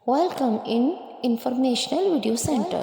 Welcome in Informational Video Center.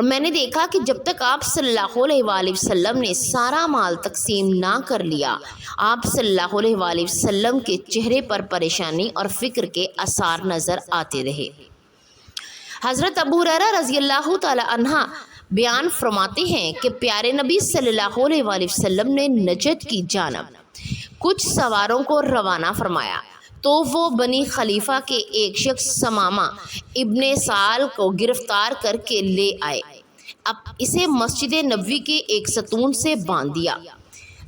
اور میں نے دیکھا کہ جب تک آپ صلی اللہ علیہ وآلہ وسلم نے سارا مال تقسیم نہ کر لیا، آپ صلی اللہ علیہ وآلہ وسلم کے چہرے پر پریشانی اور فکر کے آثار نظر آتے رہے۔ حضرت ابو ہریرہ رضی اللہ تعالی عنہ بیان فرماتے ہیں کہ پیارے نبی صلی اللہ علیہ وآلہ وسلم نے نجد کی جانب کچھ سواروں کو روانہ فرمایا تو وہ بنی خلیفہ کے ایک شخص ثمامہ ابن سال کو گرفتار کر کے لے آئے، اب اسے مسجد نبوی کے ایک ستون سے باندھ دیا۔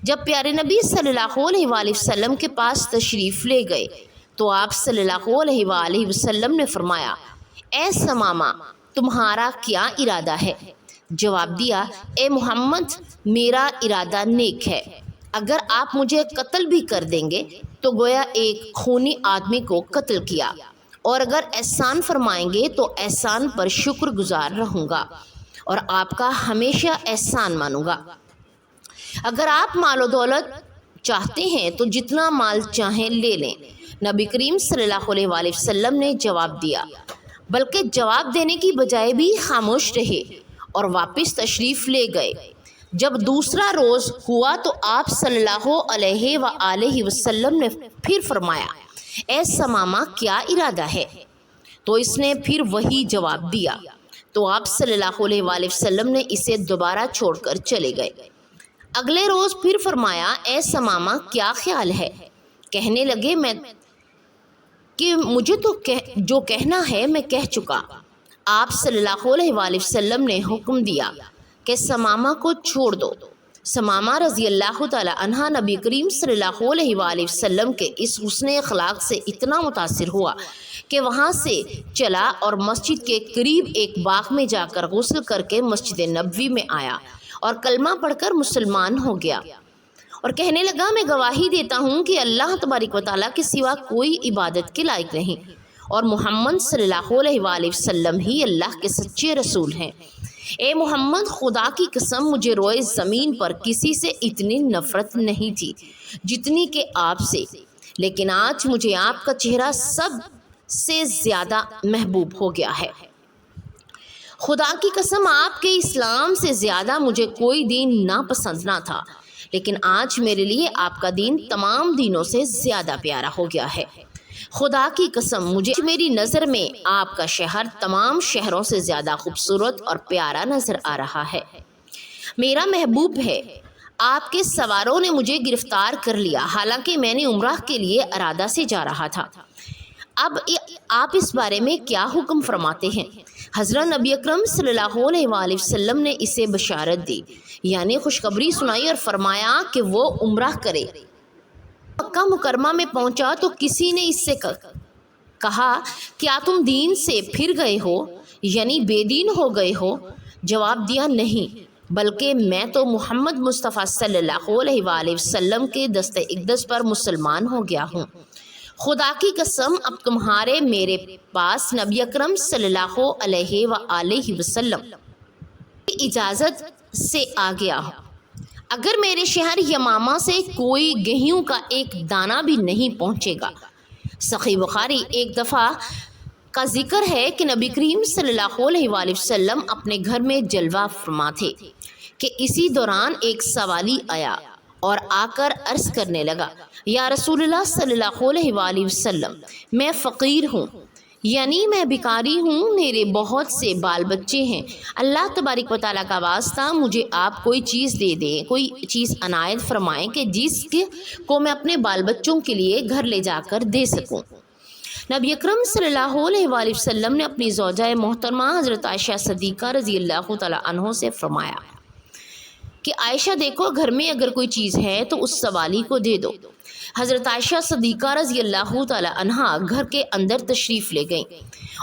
جب پیارے نبی صلی اللہ علیہ وآلہ وسلم کے پاس تشریف لے گئے تو آپ صلی اللہ علیہ وآلہ وسلم نے فرمایا، اے ثمامہ تمہارا کیا ارادہ ہے؟ جواب دیا، اے محمد میرا ارادہ نیک ہے، اگر آپ مجھے قتل بھی کر دیں گے تو گویا ایک خونی آدمی کو قتل کیا، اور اگر احسان فرمائیں گے تو احسان پر شکر گزار رہوں گا اور آپ کا ہمیشہ احسان مانوں گا۔ اگر آپ مال و دولت چاہتے ہیں تو جتنا مال چاہیں لے لیں۔ نبی کریم صلی اللہ علیہ وآلہ وسلم نے جواب دیا، بلکہ جواب دینے کی بجائے بھی خاموش رہے اور واپس تشریف لے گئے۔ جب دوسرا روز ہوا تو آپ صلی اللہ علیہ وآلہ وسلم نے پھر فرمایا، اے ثمامہ کیا ارادہ ہے؟ تو اس نے پھر وہی جواب دیا، تو آپ صلی اللہ علیہ وآلہ وسلم نے اسے دوبارہ چھوڑ کر چلے گئے۔ اگلے روز پھر فرمایا، اے ثمامہ کیا خیال ہے؟ کہنے لگے، میں کہ مجھے تو جو کہنا ہے میں کہہ چکا۔ آپ صلی اللہ علیہ وآلہ وسلم نے حکم دیا کہ ثمامہ کو چھوڑ دو۔ ثمامہ رضی اللہ تعالی عنہ نبی کریم صلی اللہ علیہ وآلہ وسلم کے اس حسن اخلاق سے اتنا متاثر ہوا کہ وہاں سے چلا اور مسجد کے قریب ایک باغ میں جا کر غسل کر کے مسجد نبوی میں آیا اور کلمہ پڑھ کر مسلمان ہو گیا، اور کہنے لگا، میں گواہی دیتا ہوں کہ اللہ تبارک و تعالیٰ کے سوا کوئی عبادت کے لائق نہیں، اور محمد صلی اللہ علیہ وآلہ وسلم ہی اللہ کے سچے رسول ہیں۔ اے محمد خدا کی قسم مجھے روئے زمین پر کسی سے اتنی نفرت نہیں تھی جتنی کہ آپ سے، لیکن آج مجھے آپ کا چہرہ سب سے زیادہ محبوب ہو گیا ہے۔ خدا کی قسم آپ کے اسلام سے زیادہ مجھے کوئی دین ناپسند نہ تھا، لیکن آج میرے لیے آپ کا دین تمام دینوں سے زیادہ پیارا ہو گیا ہے۔ خدا کی قسم مجھے میری نظر میں آپ کا شہر تمام شہروں سے زیادہ خوبصورت اور پیارا نظر آ رہا ہے، میرا محبوب ہے۔ آپ کے سواروں نے مجھے گرفتار کر لیا، حالانکہ میں نے عمرہ کے لیے ارادہ سے جا رہا تھا۔ اب آپ اس بارے میں کیا حکم فرماتے ہیں؟ حضرت نبی اکرم صلی اللہ علیہ وآلہ وسلم نے اسے بشارت دی، یعنی خوشخبری سنائی اور فرمایا کہ وہ عمرہ کرے۔ مکہ مکرمہ میں پہنچا تو کسی نے اس سے کہا، کیا تم دین سے پھر گئے ہو، یعنی بے دین ہو گئے ہو؟ جواب دیا، نہیں، بلکہ میں تو محمد مصطفیٰ صلی اللہ علیہ وآلہ وسلم کے دست اقدس پر مسلمان ہو گیا ہوں۔ خدا کی قسم اب تمہارے میرے پاس نبی اکرم صلی اللہ علیہ وآلہ وسلم کی اجازت سے آ گیا ہوں۔ اگر میرے شہر یمامہ سے کوئی گیہوں کا ایک دانہ بھی نہیں پہنچے گا۔ صحیح بخاری۔ ایک دفعہ کا ذکر ہے کہ نبی کریم صلی اللہ علیہ وآلہ وسلم اپنے گھر میں جلوہ فرما تھے کہ اسی دوران ایک سوالی آیا اور آ کر عرض کرنے لگا، یا رسول اللہ صلی اللہ علیہ وآلہ وسلم، میں فقیر ہوں، یعنی میں بھکاری ہوں، میرے بہت سے بال بچے ہیں، اللہ تبارک و تعالیٰ کا واسطہ مجھے آپ کوئی چیز دے دیں، کوئی چیز عنایت فرمائیں کہ جس کو میں اپنے بال بچوں کے لیے گھر لے جا کر دے سکوں۔ نبی اکرم صلی اللہ علیہ وآلہ وسلم نے اپنی زوجہ محترمہ حضرت عائشہ صدیقہ رضی اللہ تعالیٰ عنہ سے فرمایا کہ عائشہ دیکھو، گھر میں اگر کوئی چیز ہے تو اس سوالی کو دے دو۔ حضرت عائشہ صدیقہ رضی اللہ تعالی عنہا گھر کے اندر تشریف لے گئیں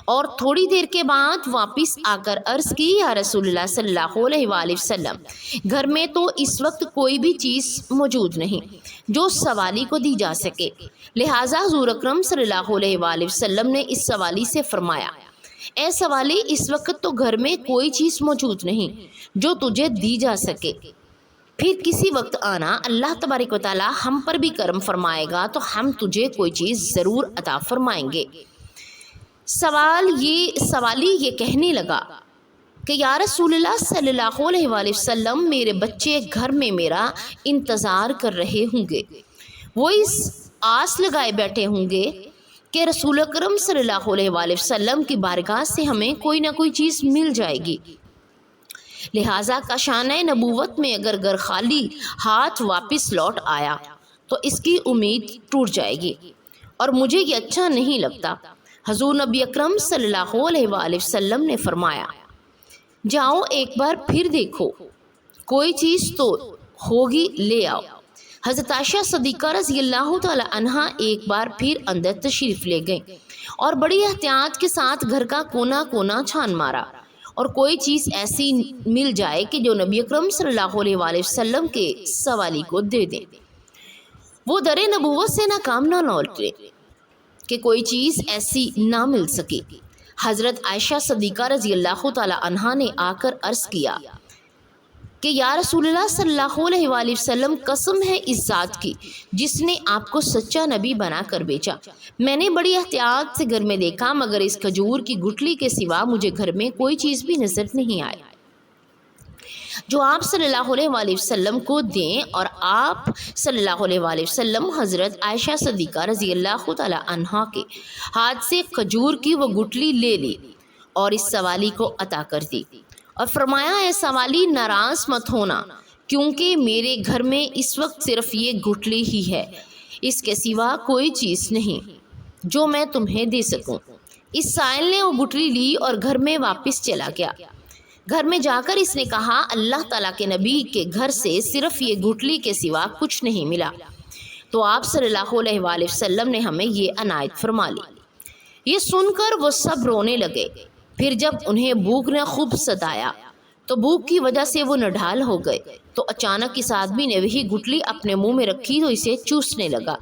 اور تھوڑی دیر کے بعد واپس آ کر عرض کی، یا رسول اللہ صلی اللہ علیہ وآلہ وسلم، گھر میں تو اس وقت کوئی بھی چیز موجود نہیں جو سوالی کو دی جا سکے، لہٰذا حضور اکرم صلی اللہ علیہ وآلہ وسلم نے اس سوالی سے فرمایا، اے سوالی، اس وقت تو گھر میں کوئی چیز موجود نہیں جو تجھے دی جا سکے، پھر کسی وقت آنا، اللہ تبارک و تعالیٰ ہم پر بھی کرم فرمائے گا تو ہم تجھے کوئی چیز ضرور عطا فرمائیں گے۔ سوالی یہ کہنے لگا کہ یا رسول اللہ صلی اللہ علیہ وآلہ وسلم میرے بچے گھر میں میرا انتظار کر رہے ہوں گے، وہ اس آس لگائے بیٹھے ہوں گے کہ رسول اکرم صلی اللہ علیہ وآلہ وسلم کی بارگاہ سے ہمیں کوئی نہ کوئی چیز مل جائے گی، لہٰذا کاشانۂ نبوت میں اگر گھر خالی ہاتھ واپس لوٹ آیا تو اس کی امید ٹوٹ جائے گی اور مجھے یہ اچھا نہیں لگتا۔ حضور نبی اکرم صلی اللہ علیہ وآلہ وسلم نے فرمایا، جاؤ ایک بار پھر دیکھو، کوئی چیز تو ہوگی، لے آؤ۔ حضرت عائشہ صدیقہ رضی اللہ تعالی عنہا ایک بار پھر اندر تشریف لے گئیں اور بڑی احتیاط کے ساتھ گھر کا کونا کونا چھان مارا اور کوئی چیز ایسی مل جائے کہ جو نبی اکرم صلی اللہ علیہ وآلہ وسلم کے سوالی کو دے دیں، وہ در نبوت سے ناکام نہ لوٹے کہ کوئی چیز ایسی نہ مل سکے۔ حضرت عائشہ صدیقہ رضی اللہ تعالی عنہا نے آ کر عرض کیا کہ یا رسول اللہ صلی اللہ علیہ وآلہ وسلم، قسم ہے اس ذات کی جس نے آپ کو سچا نبی بنا کر بھیجا، میں نے بڑی احتیاط سے گھر میں دیکھا مگر اس کھجور کی گٹھلی کے سوا مجھے گھر میں کوئی چیز بھی نظر نہیں آئی جو آپ صلی اللہ علیہ وآلہ وسلم کو دیں، اور آپ صلی اللہ علیہ وآلہ وسلم حضرت عائشہ صدیقہ رضی اللہ تعالی عنہا کے ہاتھ سے کھجور کی وہ گٹھلی لے لی اور اس سوالی کو عطا کر دی اور فرمایا، اے سوالی ناراض مت ہونا کیونکہ میرے گھر میں اس وقت صرف یہ گٹھلی ہی ہے، اس کے سوا کوئی چیز نہیں جو میں تمہیں دے سکوں۔ اس سائل نے وہ گٹھلی لی اور گھر میں واپس چلا گیا۔ گھر میں جا کر اس نے کہا، اللہ تعالیٰ کے نبی کے گھر سے صرف یہ گٹھلی کے سوا کچھ نہیں ملا، تو آپ صلی اللہ علیہ وآلہ وسلم نے ہمیں یہ عنایت فرما لی۔ یہ سن کر وہ سب رونے لگے۔ پھر جب انہیں بھوک نے خوب ستایا تو بھوک کی وجہ سے وہ نڈھال ہو گئے، تو اچانک اس آدمی نے وہی گٹھلی اپنے منہ میں رکھی تو اسے چوسنے لگا۔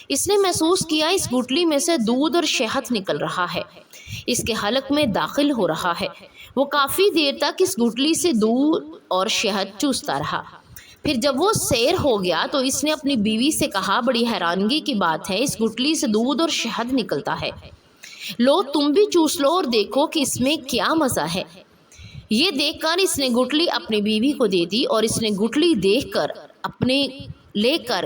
اس نے محسوس کیا اس گٹھلی میں سے دودھ اور شہد نکل رہا ہے، اس کے حلق میں داخل ہو رہا ہے۔ وہ کافی دیر تک اس گٹھلی سے دودھ اور شہد چوستا رہا۔ پھر جب وہ سیر ہو گیا تو اس نے اپنی بیوی سے کہا، بڑی حیرانگی کی بات ہے، اس گٹھلی سے دودھ اور شہد نکلتا ہے، لو تم بھی چوس لو اور دیکھو کہ اس میں کیا مزہ ہے۔ یہ دیکھ کر اس نے گٹھلی اپنی بیوی کو دے دی اور اس نے گٹھلی دیکھ کر لے کر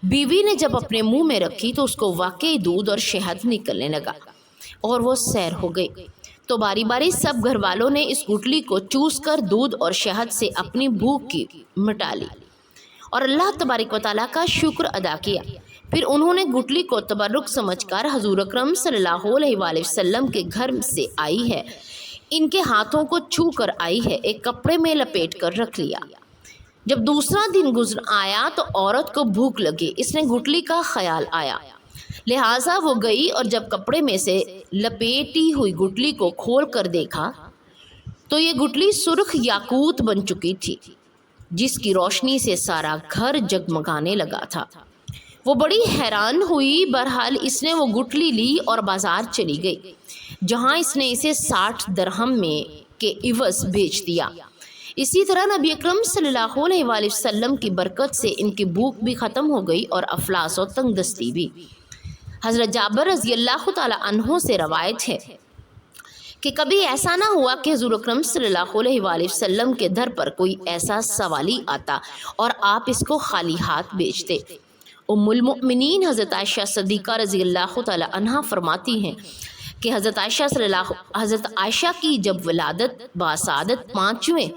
بیوی نے جب اپنے منہ میں رکھی تو اس کو واقعی دودھ اور شہد نکلنے لگا اور وہ سیر ہو گئی۔ تو باری باری سب گھر والوں نے اس گٹھلی کو چوس کر دودھ اور شہد سے اپنی بھوک کی مٹا لی اور اللہ تبارک و تعالیٰ کا شکر ادا کیا۔ پھر انہوں نے گٹھلی کو تبرک سمجھ کر حضور اکرم صلی اللہ علیہ وآلہ وسلم کے گھر سے آئی ہے، ان کے ہاتھوں کو چھو کر آئی ہے، ایک کپڑے میں لپیٹ کر رکھ لیا۔ جب دوسرا دن گزر آیا تو عورت کو بھوک لگی، اس نے گٹھلی کا خیال آیا، لہٰذا وہ گئی اور جب کپڑے میں سے لپیٹی ہوئی گٹھلی کو کھول کر دیکھا تو یہ گٹھلی سرخ یاقوت بن چکی تھی جس کی روشنی سے سارا گھر جگمگانے لگا تھا۔ وہ بڑی حیران ہوئی، بہرحال اس نے وہ گٹھلی لی اور بازار چلی گئی جہاں اس نے اسے 60 درہم میں کے عوض بیچ دیا۔ اسی طرح نبی اکرم صلی اللہ علیہ وآلہ وسلم کی برکت سے ان کی بھوک بھی ختم ہو گئی اور افلاس و تنگ دستی بھی۔ حضرت جابر رضی اللہ تعالی عنہ سے روایت ہے کہ کبھی ایسا نہ ہوا کہ حضور اکرم صلی اللہ علیہ وآلہ وسلم کے در پر کوئی ایسا سوالی آتا اور آپ اس کو خالی ہاتھ بیچتے۔ ام المؤمنین حضرت عائشہ صدیقہ رضی اللہ تعالی عنہا فرماتی ہیں کہ حضرت عائشہ کی جب ولادت باسعادت 5ویں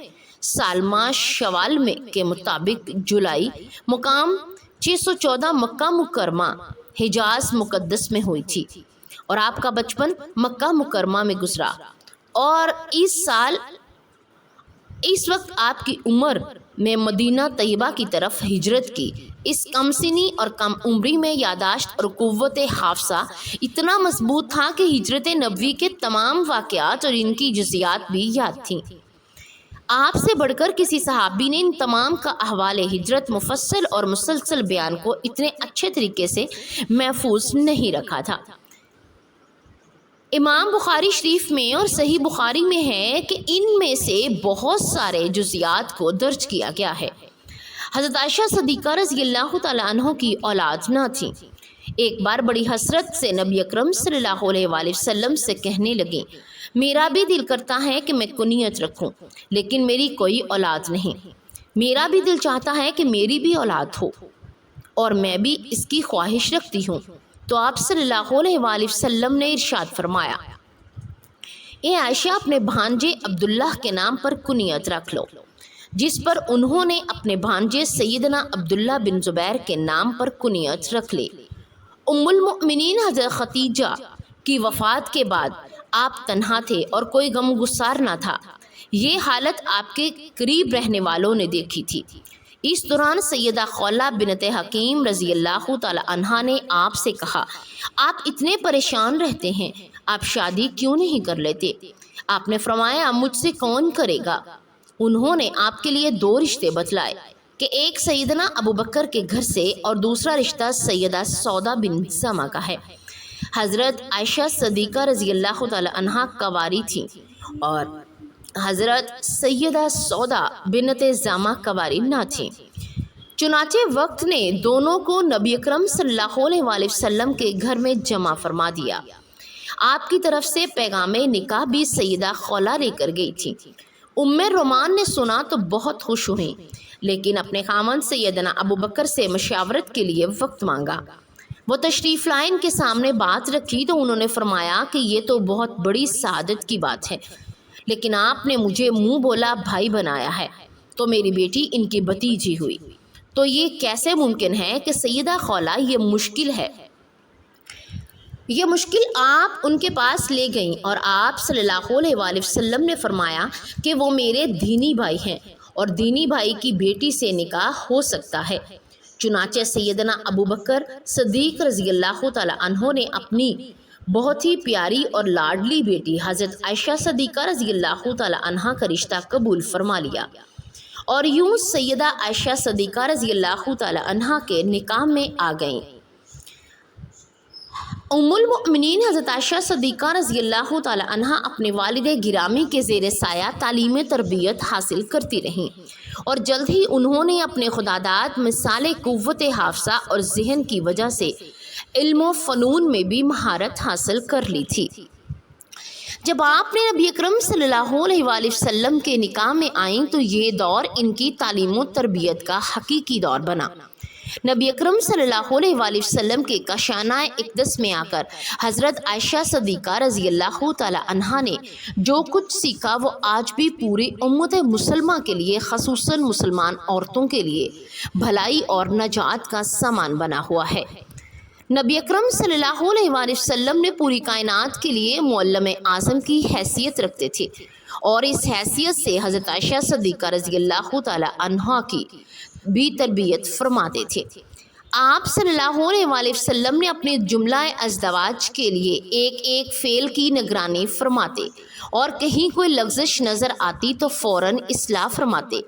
سال ماہ شوال میں کے مطابق جولائی مقام 614 مکہ مکرمہ حجاز مقدس میں ہوئی تھی اور آپ کا بچپن مکہ مکرمہ میں گزرا، اور اس وقت آپ کی عمر میں مدینہ طیبہ کی طرف ہجرت کی۔ اس کم سنی اور کم عمری میں یاداشت اور قوت حافظہ اتنا مضبوط تھا کہ ہجرت نبوی کے تمام واقعات اور ان کی جزیات بھی یاد تھیں۔ آپ سے بڑھ کر کسی صحابی نے ان تمام کا احوال ہجرت مفصل اور مسلسل بیان کو اتنے اچھے طریقے سے محفوظ نہیں رکھا تھا۔ امام بخاری شریف میں اور صحیح بخاری میں ہے کہ ان میں سے بہت سارے جزیات کو درج کیا گیا ہے۔ حضرت عائشہ صدیقہ رضی اللہ تعالیٰ عنہ کی اولاد نہ تھیں، ایک بار بڑی حسرت سے نبی اکرم صلی اللہ علیہ وآلہ وسلم سے کہنے لگیں، میرا بھی دل کرتا ہے کہ میں کنیت رکھوں، لیکن میری کوئی اولاد نہیں۔ میرا بھی دل چاہتا ہے کہ میری بھی اولاد ہو اور میں بھی اس کی خواہش رکھتی ہوں۔ تو آپ صلی اللہ علیہ وآلہ وسلم نے ارشاد فرمایا، اے عائشہ، اپنے بھانجے عبداللہ کے نام پر کنیت رکھ لو، جس پر انہوں نے اپنے بھانجے سیدنا عبداللہ بن زبیر کے نام پر کنیت رکھ لی۔ ام المؤمنین حضرت خدیجہ کی وفات کے بعد آپ تنہا تھے اور کوئی غم گسار نہ تھا۔ یہ حالت آپ کے قریب رہنے والوں نے دیکھی تھی۔ اس دوران سیدہ خولہ بنت حکیم رضی اللہ تعالی عنہا نے آپ سے کہا، آپ اتنے پریشان رہتے ہیں، آپ شادی کیوں نہیں کر لیتے؟ آپ نے فرمایا، مجھ سے کون کرے گا؟ انہوں نے آپ کے لیے 2 رشتے بتلائے کہ ایک سیدنا ابو بکر کے گھر سے اور دوسرا رشتہ سیدہ سودا بن زمعہ کا ہے۔ حضرت عائشہ صدیقہ رضی اللہ تعالی عنہا کنواری تھیں اور حضرت سیدہ سودا بنت زمعہ کنواری نہ تھیں۔ چنانچہ وقت نے دونوں کو نبی اکرم صلی اللہ علیہ وآلہ وسلم کے گھر میں جمع فرما دیا۔ آپ کی طرف سے پیغام نکاح بھی سیدہ خولہ لے کر گئی تھی۔ ام رومان نے سنا تو بہت خوش ہوئیں، لیکن اپنے خامند سیدنا ابو بکر سے مشاورت کے لیے وقت مانگا۔ وہ تشریف لائے، ان کے سامنے بات رکھی تو انہوں نے فرمایا کہ یہ تو بہت بڑی سعادت کی بات ہے، لیکن آپ نے مجھے منہ بولا بھائی بنایا ہے تو میری بیٹی ان کی بھتیجی ہوئی، تو یہ کیسے ممکن ہے کہ سیدہ خولہ یہ مشکل آپ ان کے پاس لے گئیں، اور آپ صلی اللہ علیہ وآلہ وسلم نے فرمایا کہ وہ میرے دینی بھائی ہیں اور دینی بھائی کی بیٹی سے نکاح ہو سکتا ہے۔ چنانچہ سیدنا ابو بکر صدیق رضی اللہ تعالی عنہ نے اپنی بہت ہی پیاری اور لاڈلی بیٹی حضرت عائشہ صدیقہ رضی اللہ تعالی عنہ کا رشتہ قبول فرما لیا، اور یوں سیدہ عائشہ صدیقہ رضی اللہ تعالی عنہ کے نکاح میں آ گئیں۔ ام المؤمنین حضرت عائشہ صدیقہ رضی اللہ تعالی عنہ اپنے والد گرامی کے زیر سایہ تعلیم تربیت حاصل کرتی رہیں، اور جلد ہی انہوں نے اپنے خداداد مثال قوت حافظہ اور ذہن کی وجہ سے علم و فنون میں بھی مہارت حاصل کر لی تھی۔ جب آپ نے نبی اکرم صلی اللہ علیہ وآلہ وسلم کے نکاح میں آئیں تو یہ دور ان کی تعلیم و تربیت کا حقیقی دور بنا۔ نبی اکرم صلی اللہ علیہ وآلہ وسلم کے کاشانہ اقدس میں آ کر حضرت عائشہ صدیقہ رضی اللہ تعالی عنہا نے جو کچھ سیکھا وہ آج بھی پوری امت مسلمہ کے لیے، خصوصاً مسلمان عورتوں کے لیے بھلائی اور نجات کا سامان بنا ہوا ہے۔ نبی اکرم صلی اللہ علیہ وآلہ وسلم نے پوری کائنات کے لیے معلم اعظم کی حیثیت رکھتے تھے، اور اس حیثیت سے حضرت عائشہ صدیقہ رضی اللہ تعالی عنہا کی بھی تربیت فرماتے تھے۔ آپ صلی اللہ علیہ وآلہ وسلم نے اپنے جملہ ازدواج کے لیے ایک ایک فعل کی نگرانی فرماتے، اور کہیں کوئی لغزش نظر آتی تو فوراً اصلاح فرماتے۔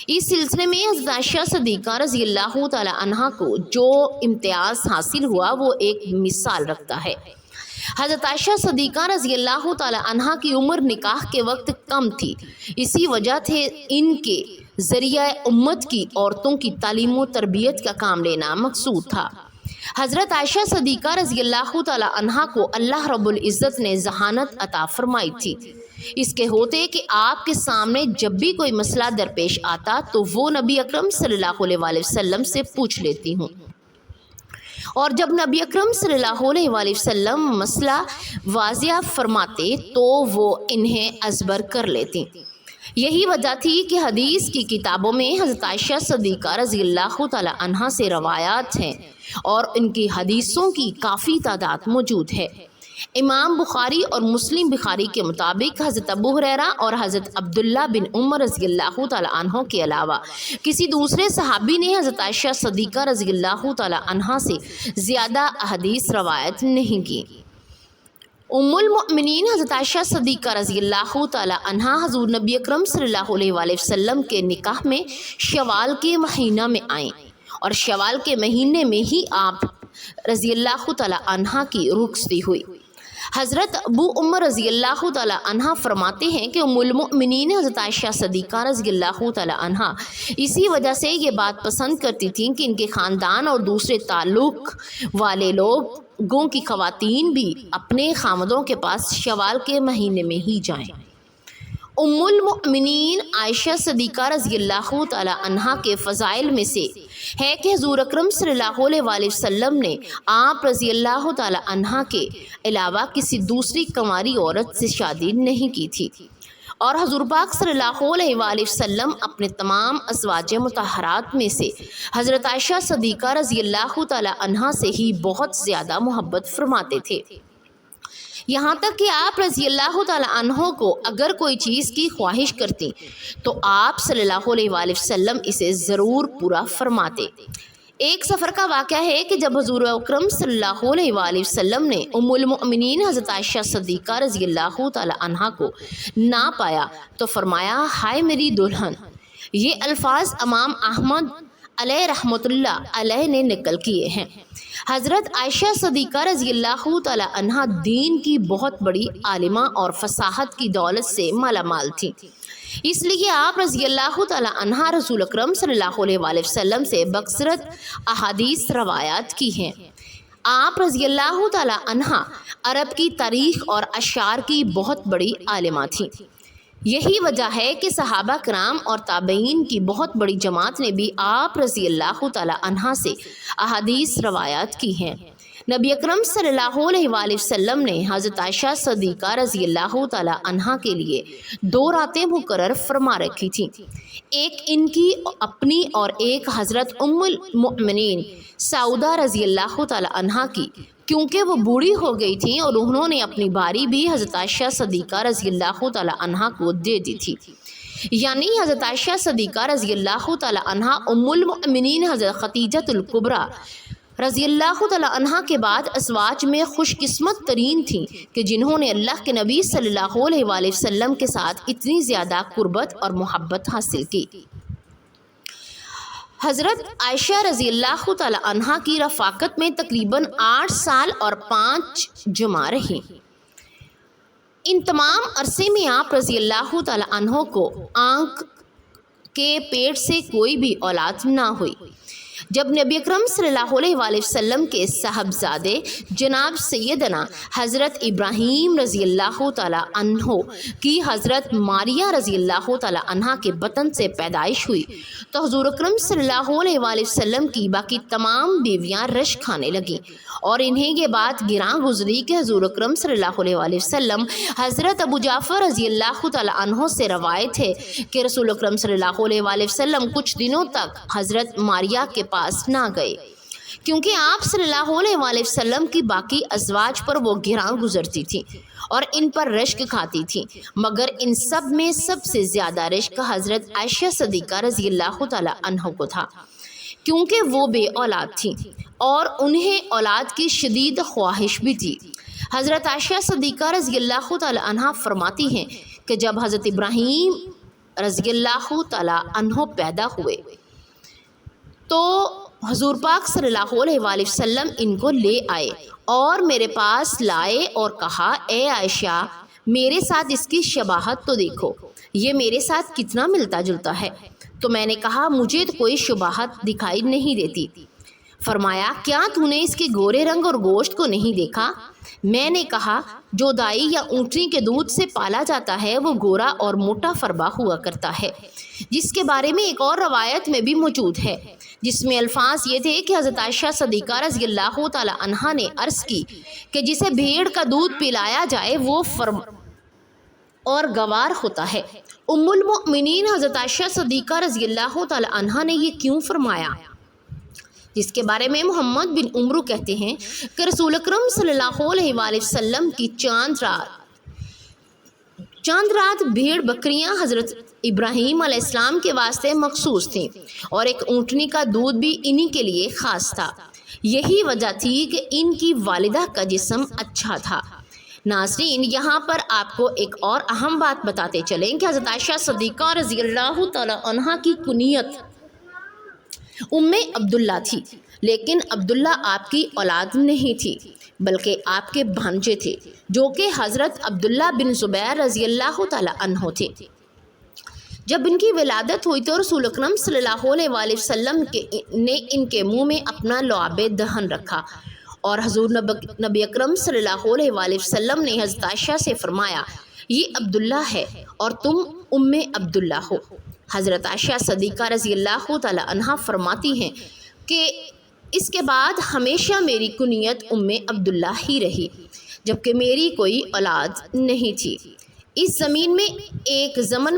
اس سلسلے میں حضرت عائشہ صدیقہ رضی اللہ تعالی عنہا کو جو امتیاز حاصل ہوا وہ ایک مثال رکھتا ہے۔ حضرت عائشہ صدیقہ رضی اللہ تعالی عنہا کی عمر نکاح کے وقت کم تھی، اسی وجہ سے ان کے ذریعہ امت کی عورتوں کی تعلیم و تربیت کا کام لینا مقصود تھا۔ حضرت عائشہ صدیقہ رضی اللہ تعالی عنہا کو اللہ رب العزت نے ذہانت عطا فرمائی تھی، اس کے ہوتے کہ آپ کے سامنے جب بھی کوئی مسئلہ درپیش آتا تو وہ نبی اکرم صلی اللہ علیہ وآلہ وسلم سے پوچھ لیتی ہوں، اور جب نبی اکرم صلی اللہ علیہ وآلہ وسلم مسئلہ واضح فرماتے تو وہ انہیں ازبر کر لیتی۔ یہی وجہ تھی کہ حدیث کی کتابوں میں حضرت عائشہ صدیقہ رضی اللہ تعالی عنہا سے روایات ہیں، اور ان کی حدیثوں کی کافی تعداد موجود ہے۔ امام بخاری اور مسلم بخاری کے مطابق حضرت ابو ہریرہ اور حضرت عبداللہ بن عمر رضی اللہ تعالی عنہ کے علاوہ کسی دوسرے صحابی نے حضرت عائشہ صدیقہ رضی اللہ تعالی عنہ سے زیادہ احادیث روایت نہیں کی۔ ام المؤمنین حضرت عائشہ صدیقہ رضی اللہ تعالی عنہا حضور نبی اکرم صلی اللہ علیہ وآلہ وسلم کے نکاح میں شوال کے مہینہ میں آئیں، اور شوال کے مہینے میں ہی آپ رضی اللہ تعالی عنہا کی رخصتی ہوئی۔ حضرت ابو عمر رضی اللہ تعالی عنہ فرماتے ہیں کہ ام المؤمنین حضرت عائشہ صدیقہ رضی اللہ تعالی عنہ اسی وجہ سے یہ بات پسند کرتی تھیں کہ ان کے خاندان اور دوسرے تعلق والے لوگوں کی خواتین بھی اپنے خامدوں کے پاس شوال کے مہینے میں ہی جائیں۔ ام المؤمنین عائشہ صدیقہ رضی اللہ تعالی عنہ کے فضائل میں سے ہے کہ حضور اکرم صلی اللہ علیہ وسلم نے آپ رضی اللہ تعالی عنہ کے علاوہ کسی دوسری کنواری عورت سے شادی نہیں کی تھی، اور حضور پاک صلی اللہ علیہ وسلم اپنے تمام ازواج مطہرات میں سے حضرت عائشہ صدیقہ رضی اللہ تعالی عنہ سے ہی بہت زیادہ محبت فرماتے تھے، یہاں تک کہ آپ رضی اللہ تعالیٰ عنہ کو اگر کوئی چیز کی خواہش کرتی تو آپ صلی اللہ علیہ وآلہ وسلم اسے ضرور پورا فرماتے۔ ایک سفر کا واقعہ ہے کہ جب حضور اکرم صلی اللہ علیہ وآلہ وسلم نے ام المؤمنین حضرت عائشہ صدیقہ رضی اللہ تعالیٰ عنہ کو نہ پایا تو فرمایا، ہائے میری دلہن۔ یہ الفاظ امام احمد علیہ رحمۃ اللہ علیہ نے نقل کیے ہیں۔ حضرت عائشہ صدیقہ رضی اللہ تعالی عنہ دین کی بہت بڑی عالمہ اور فصاحت کی دولت سے مالا مال تھی، اس لیے آپ رضی اللہ تعالی عنہ رسول اکرم صلی اللہ علیہ وآلہ وسلم سے بکثرت احادیث روایات کی ہیں۔ آپ رضی اللہ تعالی عنہ عرب کی تاریخ اور اشعار کی بہت بڑی عالمہ تھیں۔ یہی وجہ ہے کہ صحابہ کرام اور تابعین کی بہت بڑی جماعت نے بھی آپ رضی اللہ تعالی عنہ سے احادیث روایات کی ہیں۔ نبی اکرم صلی اللہ علیہ وآلہ وسلم نے حضرت عائشہ صدیقہ رضی اللہ تعالی عنہ کے لیے 2 راتیں مقرر فرما رکھی تھیں، ایک ان کی اپنی اور ایک حضرت ام المؤمنین سعودہ رضی اللہ تعالی عنہ کی، کیونکہ وہ بوڑھی ہو گئی تھیں اور انہوں نے اپنی باری بھی حضرت عائشہ صدیقہ رضی اللہ تعالی عنہ کو دے دی تھی، یعنی حضرت عائشہ صدیقہ رضی اللہ تعالی عنہ ام المؤمنین حضرت خدیجہ الکبریٰ رضی اللہ تعالی عنہ کے بعد ازواج میں خوش قسمت ترین تھیں کہ جنہوں نے اللہ کے نبی صلی اللہ علیہ وآلہ وسلم کے ساتھ اتنی زیادہ قربت اور محبت حاصل کی۔ حضرت عائشہ رضی اللہ تعالی عنہ کی رفاقت میں تقریباً 8 سال اور 5 جمعہ رہی۔ ان تمام عرصے میں آپ رضی اللہ تعالی عنہ کو آنکھ کے پیٹ سے کوئی بھی اولاد نہ ہوئی۔ جب نبی اکرم صلی اللہ علیہ وآلہ وسلم کے صاحبزادے جناب سیدنا حضرت ابراہیم رضی اللہ تعالی عنہ کی حضرت ماریہ رضی اللہ تعالی عنہ کے بطن سے پیدائش ہوئی تو حضور اکرم صلی اللہ علیہ وآلہ وسلم کی باقی تمام بیویاں رشک کھانے لگیں، اور انہیں یہ بات گراں گزری کہ حضور اکرم صلی اللہ علیہ وآلہ وسلم حضرت ابو جعفر رضی اللہ تعالی عنہ سے روایت ہے کہ رسول اکرم صلی اللہ علیہ وآلہ وسلم کچھ دنوں تک حضرت ماریہ کے پاس نہ گئے، کیونکہ آپ صلی اللہ علیہ وآلہ وسلم کی باقی ازواج پر وہ گراں گزرتی تھی اور ان پر رشک کھاتی تھی، مگر ان سب میں سب سے زیادہ رشک حضرت عائشہ صدیقہ رضی اللہ تعالی عنہ کو تھا، کیونکہ وہ بے اولاد تھیں اور انہیں اولاد کی شدید خواہش بھی تھی۔ حضرت عائشہ صدیقہ رضی اللہ تعالی عنہ فرماتی ہیں کہ جب حضرت ابراہیم رضی اللہ تعالی عنہ پیدا ہوئے تو حضور پاک صلی اللہ علیہ وآلہ وسلم ان کو لے آئے اور میرے پاس لائے اور کہا، اے عائشہ میرے ساتھ اس کی شباہت تو دیکھو، یہ میرے ساتھ کتنا ملتا جلتا ہے۔ تو میں نے کہا، مجھے تو کوئی شباہت دکھائی نہیں دیتی۔ فرمایا، کیا تو نے اس کے گورے رنگ اور گوشت کو نہیں دیکھا؟ میں نے کہا، جو دائی یا اونٹنی کے دودھ سے پالا جاتا ہے وہ گورا اور موٹا فربا ہوا کرتا ہے، جس کے بارے میں ایک اور روایت میں بھی موجود ہے، جس میں الفاظ یہ تھے کہ حضرت عائشہ صدیقہ رضی اللہ تعالی عنہ نے عرض کی کہ جسے بھیڑ کا دودھ پلایا جائے وہ اور گوار ہوتا ہے۔ ام المؤمنین حضرت عائشہ صدیقہ رضی اللہ تعالی عنہ نے یہ کیوں فرمایا؟ جس کے بارے میں محمد بن عمرو کہتے ہیں کہ رسول اکرم صلی اللہ علیہ وآلہ وسلم کی چاند رات بھیڑ بکریاں حضرت ابراہیم علیہ السلام کے واسطے مخصوص تھیں اور ایک اونٹنی کا دودھ بھی انہی کے لیے خاص تھا۔ یہی وجہ تھی کہ ان کی والدہ کا جسم اچھا تھا۔ ناظرین، یہاں پر آپ کو ایک اور اہم بات بتاتے چلیں کہ حضرت عائشہ صدیقہ رضی اللہ تعالی عنہ کی کنیت عبداللہ تھی، لیکن عبداللہ آپ کی اولاد نہیں تھی بلکہ آپ کے بھانجے تھے جو کہ حضرت عبداللہ بن زبیر رضی اللہ تعالی عنہ تھے۔ جب ان کی ولادت ہوئی تو رسول اکرم صلی اللہ علیہ وآلہ وسلم نے ان کے منہ میں اپنا لعاب دہن رکھا اور حضور نبی اکرم صلی اللہ علیہ وآلہ وسلم نے حضرت عائشہ سے فرمایا یہ عبداللہ ہے اور تم عبداللہ ہو۔ حضرت عائشہ صدیقہ رضی اللہ تعالی عنہا فرماتی ہیں کہ اس کے بعد ہمیشہ میری کنیت عبداللہ ہی رہی جبکہ میری کوئی اولاد نہیں تھی۔ اس زمین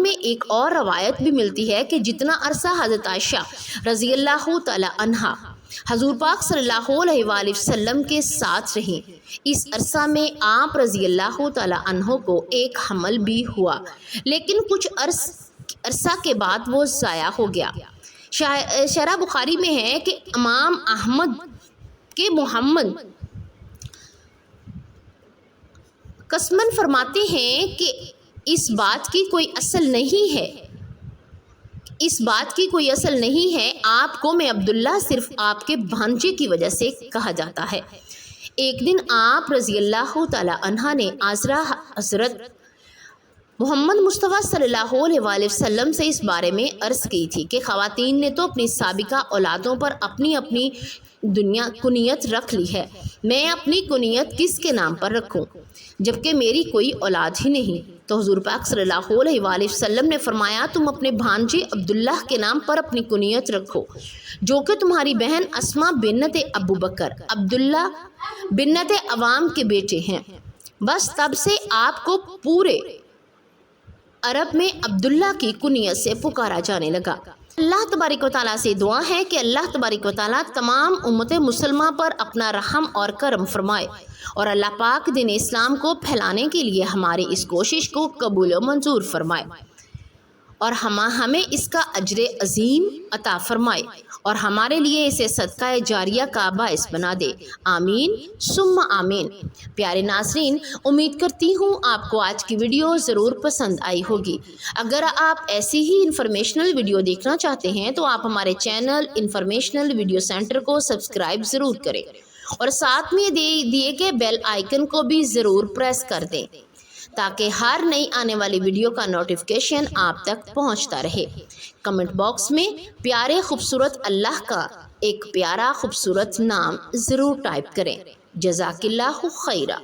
میں ایک اور روایت بھی ملتی ہے کہ جتنا عرصہ حضرت عائشہ رضی اللہ تعالی عنہا حضور پاک صلی اللہ علیہ وآلہ وسلم کے ساتھ رہیں، اس عرصہ میں آپ رضی اللہ تعالی عنہ کو ایک حمل بھی ہوا، لیکن کچھ عرصہ کے بعد وہ ضائع ہو گیا۔ شرح بخاری میں ہے کہ امام احمد کے محمد قسمن فرماتے ہیں کہ اس بات کی کوئی اصل نہیں ہے، آپ کو میں عبداللہ صرف آپ کے بھانجے کی وجہ سے کہا جاتا ہے۔ ایک دن آپ رضی اللہ تعالی عنہ نے عذرا حضرت محمد مصطفیٰ صلی اللہ علیہ وآلہ وسلم سے اس بارے میں عرض کی تھی کہ خواتین نے تو اپنی سابقہ اولادوں پر اپنی کنیت رکھ لی ہے، میں اپنی کنیت کس کے نام پر رکھوں جبکہ میری کوئی اولاد ہی نہیں؟ تو حضور پاک صلی اللہ علیہ وآلہ وسلم نے فرمایا تم اپنے بھانجے عبداللہ کے نام پر اپنی کنیت رکھو جو کہ تمہاری بہن اسما بنت ابو بکر عبداللہ بنت عوام کے بیٹے ہیں۔ بس تب سے آپ کو پورے عرب میں عبداللہ کی کنیت سے پکارا جانے لگا۔ اللہ تبارک و تعالیٰ سے دعا ہے کہ اللہ تبارک و تعالیٰ تمام امت مسلمہ پر اپنا رحم اور کرم فرمائے اور اللہ پاک دین اسلام کو پھیلانے کے لیے ہماری اس کوشش کو قبول و منظور فرمائے اور ہمیں اس کا اجر عظیم عطا فرمائے اور ہمارے لیے اسے صدقہ جاریہ کا باعث بنا دے، آمین ثم آمین۔ پیارے ناظرین، امید کرتی ہوں آپ کو آج کی ویڈیو ضرور پسند آئی ہوگی۔ اگر آپ ایسی ہی انفارمیشنل ویڈیو دیکھنا چاہتے ہیں تو آپ ہمارے چینل انفارمیشنل ویڈیو سینٹر کو سبسکرائب ضرور کریں اور ساتھ میں دیے گئے بیل آئیکن کو بھی ضرور پریس کر دیں تاکہ ہر نئی آنے والی ویڈیو کا نوٹیفیکیشن آپ تک پہنچتا رہے۔ کمنٹ باکس میں پیارے خوبصورت اللہ کا ایک پیارا خوبصورت نام ضرور ٹائپ کریں۔ جزاک اللہ خیرہ۔